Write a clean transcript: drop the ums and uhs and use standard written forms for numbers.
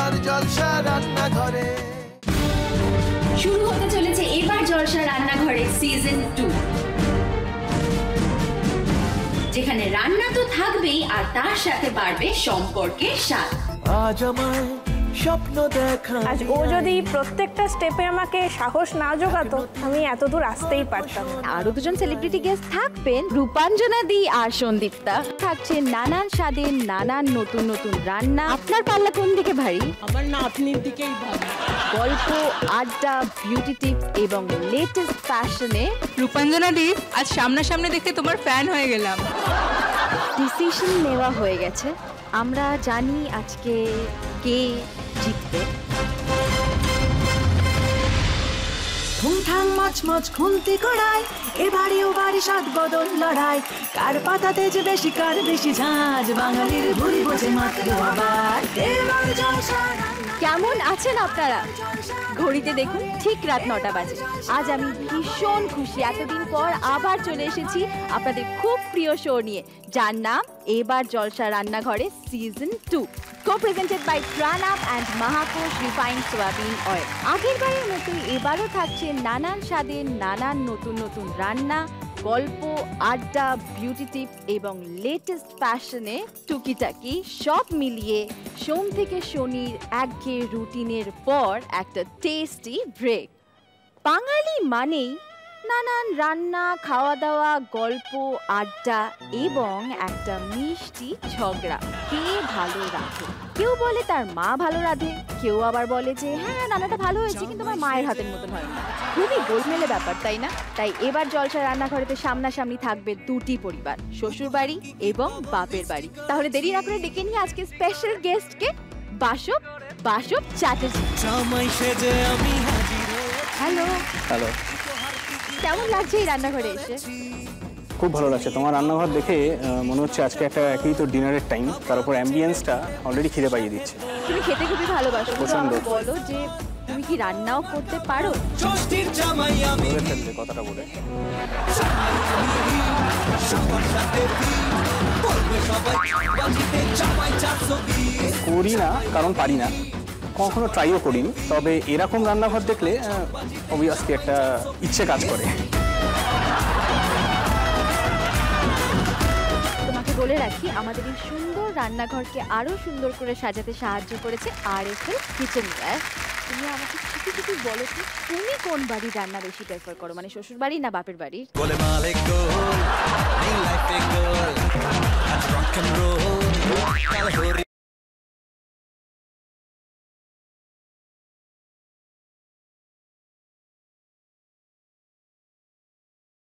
এবার জলসা রান্নাঘরে। শুরু হতে চলেছে এবার জলসা রান্নাঘরে সিজন 2, যেখানে রান্না তো থাকবেই আর তার সাথে বাড়বে সম্পর্কের স্বাদ। আজ আমায় স্বপ্ন দেখা, আজ ও যদি প্রত্যেকটা স্টেপে আমাকে সাহস না জোগাতো আমি এত দূর আসতেই পারতাম না। আরো দুজন সেলিব্রিটি গেস্ট থাকবেন, রূপাঞ্জনা দি আর সন্দীপ্তা। থাকছে নানান স্বাদের নানান নতুন নতুন রান্না। আপনার পাল্লা কোন দিকে ভারী? আমার নাতনির দিকেই ভাবি। গল্প, আড্ডা, বিউটি টিপস এবং লেটেস্ট ফ্যাশনে। রূপাঞ্জনা দি, আজ সামনাসামনি দেখে তোমার ফ্যান হয়ে গেলাম। ডিসিশন নেওয়া হয়ে গেছে, আমরা জানি আজকে কে জিতবে। ঠুংঠাং মাছ খুন্তি কড়াই, এবারে ও বাড়ি সাত বদল লড়াই, কার পাতাতে যে বেশি কার বেশি ঝাঁজ, বাঙালির ভুরি বোঝে মাত্র আবার এবার জলসা। কেমন আছেন আপনারা? ঘড়িতে দেখুন ঠিক রাত 9টা বাজে। আজ আমি ভীষণ খুশি, এতদিন পর আবার চলে এসেছি আপনাদের খুব প্রিয় শো নিয়ে, যার নাম এবার জলসা রান্নাঘরে season 2, co-presented by Pranab and Mahakosh Refined Soybean Oil। আগের বারের মতো এবারও থাকছে নানান স্বাদের নানান নতুন নতুন রান্না, গল্প, আড্ডা, বিউটি টিপস এবং লেটেস্ট ফ্যাশনে টুকিটাকি সব মিলিয়ে সোম থেকে শনির একঘেয়ে রুটিনের পর একটা টেস্টি ব্রেক। বাঙালি মানেই নানান রান্না, খাওয়া দাওয়া, গল্প, আড্ডা এবং একটা মিষ্টি ঝগড়া। কে ভালো রাঁধে? কেউ বলে তার মা ভালো রাঁধে, কেউ আবার বলে যে হ্যাঁ রান্নাটা ভালো হয়েছে কিন্তু আমার মায়ের হাতের মতন হয় না। খুবই গোলমেলে ব্যাপার, তাই না? তাই এবার জলসা রান্নাঘরেতে সামনাসামনি থাকবে দুটি পরিবার, শ্বশুর বাড়ি এবং বাপের বাড়ি। তাহলে দেরি না করে ডেকে নিয়ে আজকে special গেস্টকে, Basava Chatterjee. Hello. Hello, কেমন লাগছে এই রান্নাঘরে এসে? খুব ভালো লাগছে। তোমার রান্নাঘর দেখে মনে হচ্ছে আজকে একটা একই তো ডিনারের টাইম, তার উপর অ্যাম্বিয়েন্সটা অলরেডি খিদে পাইয়ে দিচ্ছে। তুমি খেতে খুবই ভালোবাসো, পছন্দ। বলো যে তুমি কি রান্নাও করতে পারো? বলে ফেললে কথাটা বলে। করি না কারণ পারি না, কখনো ট্রাইও করিনি, তবে এরকম রান্নাঘর দেখলে অবভিয়াসলি একটা ইচ্ছে কাজ করে। তোমাকে বলে রাখি, আমাদের এই সুন্দর রান্নাঘরকে আরো সুন্দর করে সাজাতে সাহায্য করেছে RFL কিচেনওয়্যার। তুমি আমাকে কিছু বলো তো, তুমি কোন বাড়ির রান্না বেশি প্রেফার করো, মানে শ্বশুর বাড়ি না বাপের বাড়ির?